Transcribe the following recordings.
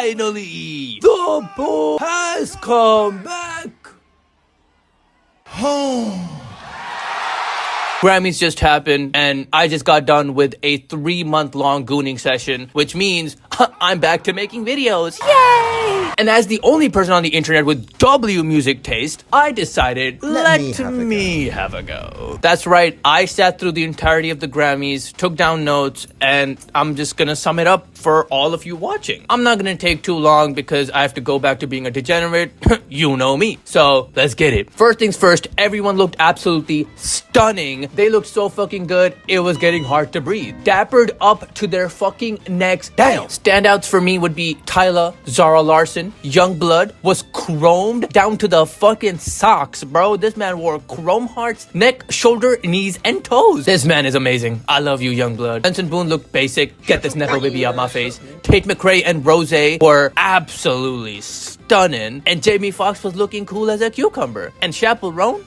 finally, the boy has come back home. Grammys just happened, and I just got done with a 3-month-long gooning session, which means I'm back to making videos. Yay! And as the only person on the internet with W music taste, I decided, let me have a go. That's right, I sat through the entirety of the Grammys, took down notes, and I'm just gonna sum it up for all of you watching. I'm not gonna take too long because I have to go back to being a degenerate. You know me. So, let's get it. First things first, everyone looked absolutely stunning. They looked so fucking good, it was getting hard to breathe. Dappered up to their fucking necks. Damn! Standouts for me would be Tyla, Zara Larsson, Youngblood was chromed down to the fucking socks, bro. This man wore chrome hearts, neck, shoulder, knees, and toes. This man is amazing. I love you, Youngblood. Benson Boone looked basic. Get this nepo baby out my face. Tate McRae and Rose were absolutely stunning. And Jamie Foxx was looking cool as a cucumber. And Chappell Roan?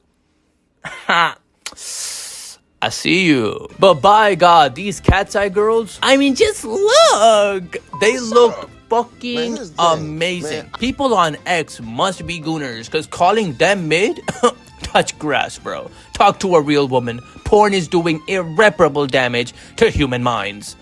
Ha. I see you. But by God, these Cat's Eye girls, I mean, just look. They look fucking amazing. People on X must be gooners, because calling them mid? Touch grass, bro. Talk to a real woman. Porn is doing irreparable damage to human minds.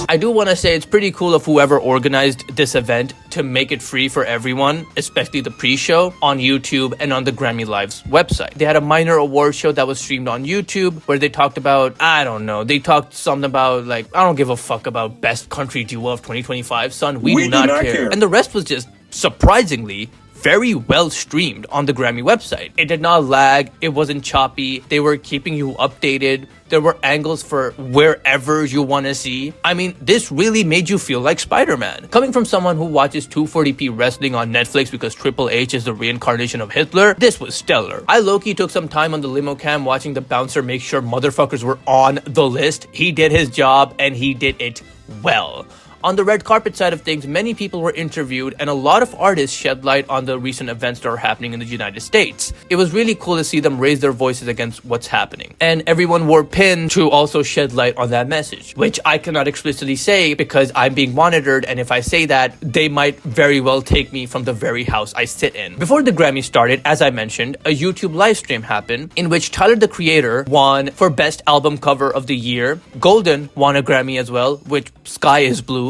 I do want to say it's pretty cool of whoever organized this event to make it free for everyone, especially the pre-show, on YouTube and on the Grammy Live's website. They had a minor award show that was streamed on YouTube where they talked about, I don't know, they talked something about like, I don't give a fuck about best country duo of 2025, son. We do not care. And the rest was just surprisingly very well streamed on the Grammy website. It did not lag, it wasn't choppy, they were keeping you updated, there were angles for wherever you want to see. I mean, this really made you feel like Spider-Man. Coming from someone who watches 240p wrestling on Netflix because Triple H is the reincarnation of Hitler, this was stellar. I low-key took some time on the limo cam watching the bouncer make sure motherfuckers were on the list. He did his job and he did it well. On the red carpet side of things, many people were interviewed and a lot of artists shed light on the recent events that are happening in the United States. It was really cool to see them raise their voices against what's happening. And everyone wore pins to also shed light on that message, which I cannot explicitly say because I'm being monitored, and if I say that, they might very well take me from the very house I sit in. Before the Grammy started, as I mentioned, a YouTube live stream happened in which Tyler, the Creator, won for Best Album Cover of the Year. Golden won a Grammy as well, which Sky is Blue,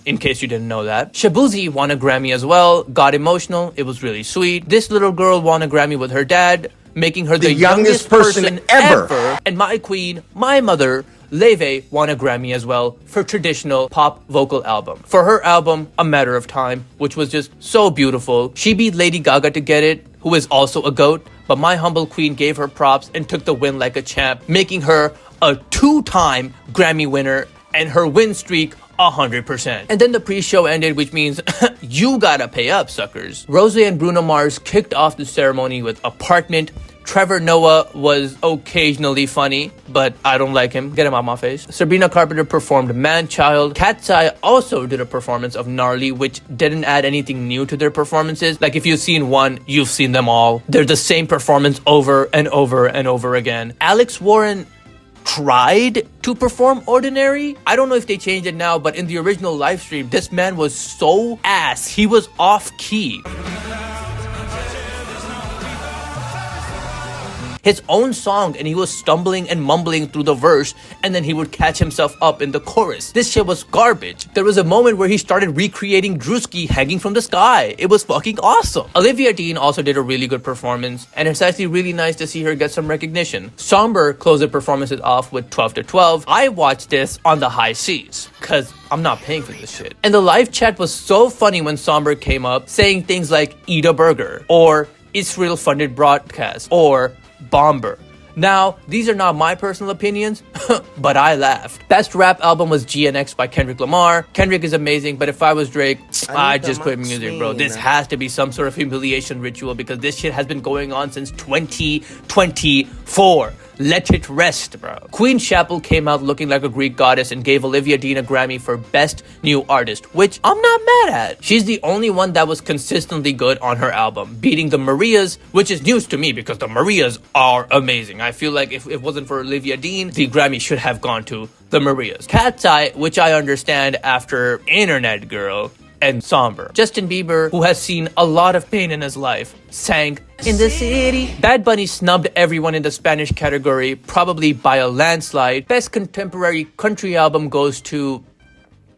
in case you didn't know that. Shabuzi won a Grammy as well, got emotional, it was really sweet. This little girl won a Grammy with her dad, making her the youngest person ever. And my queen, my mother, Leve, won a Grammy as well for traditional pop vocal album. For her album, A Matter of Time, which was just so beautiful. She beat Lady Gaga to get it, who is also a GOAT, but my humble queen gave her props and took the win like a champ, making her a 2-time Grammy winner, and her win streak 100%. And then the pre-show ended, which means you gotta pay up, suckers. Rose and Bruno Mars kicked off the ceremony with Apartment. Trevor Noah was occasionally funny, but I don't like him. Get him out my face. Sabrina Carpenter performed Man Child. Cat's Eye also did a performance of Gnarly, which didn't add anything new to their performances. Like, if you've seen one, you've seen them all. They're the same performance over and over and over again. Alex Warren tried to perform Ordinary. I don't know if they changed it now, but in the original live stream, this man was so ass. He was off key. His own song, and he was stumbling and mumbling through the verse, and then he would catch himself up in the chorus. This shit was garbage. There was a moment where he started recreating Drewski hanging from the sky. It was fucking awesome. Olivia Dean also did a really good performance, and it's actually really nice to see her get some recognition. Sombr closed the performances off with 12 to 12. I watched this on the high seas, cause I'm not paying for this shit. And the live chat was so funny when Sombr came up, saying things like, eat a burger, or Israel funded broadcast, or Bomber. Now, these are not my personal opinions, but I laughed. Best rap album was GNX by Kendrick Lamar. Kendrick is amazing, but if I was Drake, I'd just quit music, bro. This has to be some sort of humiliation ritual because this shit has been going on since 2024. Let it rest, bro. Queen Chappell came out looking like a Greek goddess and gave Olivia Dean a Grammy for Best New Artist, which I'm not mad at. She's the only one that was consistently good on her album, beating the Marias, which is news to me because the Marias are amazing. I feel like if it wasn't for Olivia Dean, the Grammy should have gone to the Marias. Cat's Eye, which I understand after Internet Girl, and Sombr. Justin Bieber, who has seen a lot of pain in his life, sang In the City. Bad Bunny snubbed everyone in the Spanish category, probably by a landslide. Best contemporary country album goes to...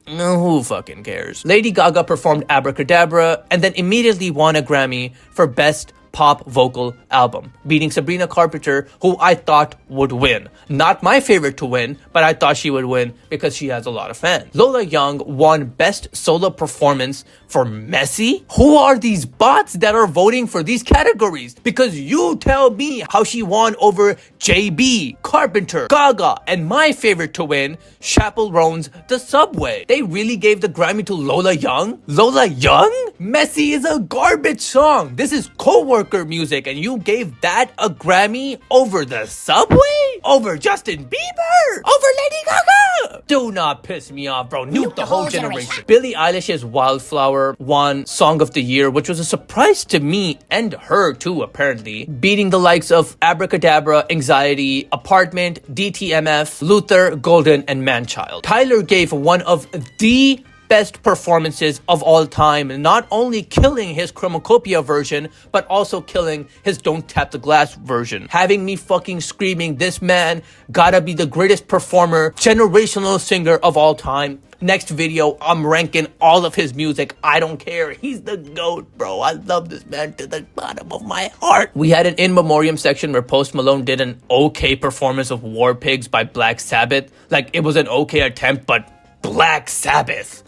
who fucking cares? Lady Gaga performed Abracadabra and then immediately won a Grammy for Best Pop Vocal Album, beating Sabrina Carpenter, who I thought would win. Not my favorite to win, but I thought she would win because she has a lot of fans. Lola Young won Best Solo Performance for Messy? Who are these bots that are voting for these categories? Because you tell me how she won over JB, Carpenter, Gaga, and my favorite to win, Chappell Roan's The Subway. They really gave the Grammy to Lola Young? Lola Young? Messy is a garbage song. This is co-worker music, and you gave that a Grammy over The Subway? Over Justin Bieber? Over Lady Gaga? Do not piss me off, bro. Nuke the whole generation. Billie Eilish's Wildflower won Song of the Year, which was a surprise to me and her too, apparently, beating the likes of Abracadabra, Anxiety, Apartment, DTMF, Luther, Golden, and Manchild. Tyler gave one of the best performances of all time, not only killing his Chromacopia version, but also killing his Don't Tap the Glass version. Having me fucking screaming, this man gotta be the greatest performer, generational singer of all time. Next video, I'm ranking all of his music. I don't care. He's the GOAT, bro. I love this man to the bottom of my heart. We had an In Memoriam section where Post Malone did an okay performance of War Pigs by Black Sabbath. Like, it was an okay attempt, but Black Sabbath.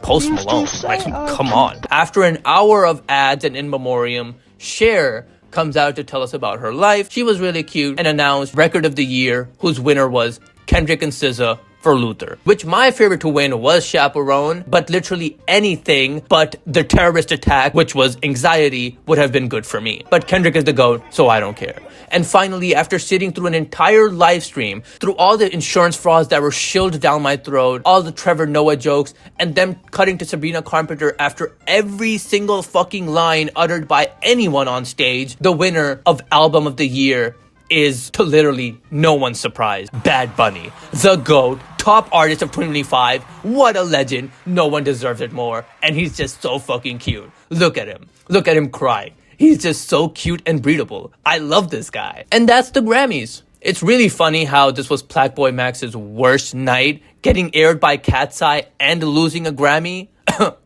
Post Malone, like, come on. After an hour of ads and In Memoriam, Cher comes out to tell us about her life. She was really cute and announced Record of the Year, whose winner was Kendrick and SZA for Luther. Which my favorite to win was Chaperone, but literally anything but the terrorist attack, which was Anxiety, would have been good for me. But Kendrick is the GOAT, so I don't care. And finally, after sitting through an entire live stream, through all the insurance frauds that were shilled down my throat, all the Trevor Noah jokes, and them cutting to Sabrina Carpenter after every single fucking line uttered by anyone on stage, the winner of Album of the Year is, to literally no one's surprise, Bad Bunny, the GOAT, top artist of 2025. What a legend. No one deserves it more. And he's just so fucking cute. Look at him. Look at him cry. He's just so cute and breathable. I love this guy. And that's the Grammys. It's really funny how this was Plaque Max's worst night, getting aired by Cat's Eye and losing a Grammy.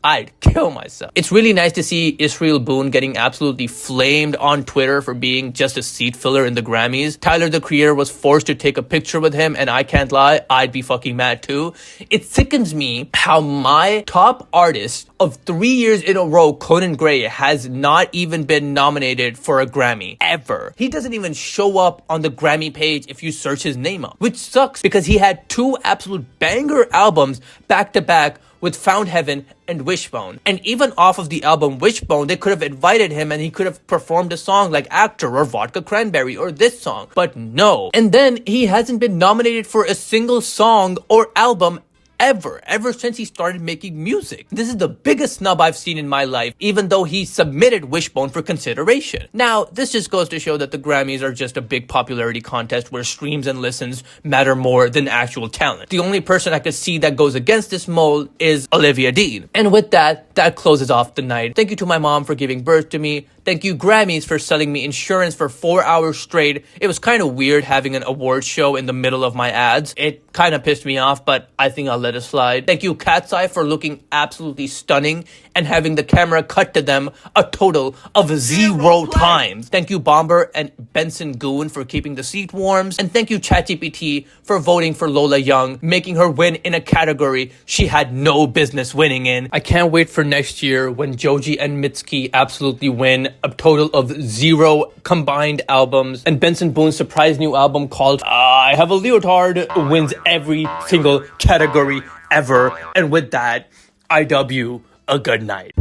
I'd kill myself. It's really nice to see Israel Boone getting absolutely flamed on Twitter for being just a seat filler in the Grammys. Tyler, the Creator, was forced to take a picture with him, and I can't lie, I'd be fucking mad too. It sickens me how my top artist of 3 years in a row, Conan Gray, has not even been nominated for a Grammy. Ever. He doesn't even show up on the Grammy page if you search his name up. Which sucks because he had two absolute banger albums back to back with Found Heaven and Wishbone. And even off of the album Wishbone, they could have invited him and he could have performed a song like Actor or Vodka Cranberry or this song. But no. And then he hasn't been nominated for a single song or album ever since he started making music. This is the biggest snub I've seen in my life, even though he submitted Wishbone for consideration. Now, this just goes to show that the Grammys are just a big popularity contest where streams and listens matter more than actual talent. The only person I could see that goes against this mold is Olivia Dean. And with that, that closes off the night. Thank you to my mom for giving birth to me. Thank you, Grammys, for selling me insurance for 4 hours straight. It was kind of weird having an awards show in the middle of my ads. It kind of pissed me off, but I think I'll let it slide. Thank you, Cat's Eye, for looking absolutely stunning and having the camera cut to them a total of 0 times. Thank you, Bomber and Benson Goon, for keeping the seat warms. And thank you, ChatGPT, for voting for Lola Young, making her win in a category she had no business winning in. I can't wait for next year when Joji and Mitski absolutely win a total of 0 combined albums, and Benson Boone's surprise new album called I Have a Leotard wins every single category ever. And with that, I dub you a good night.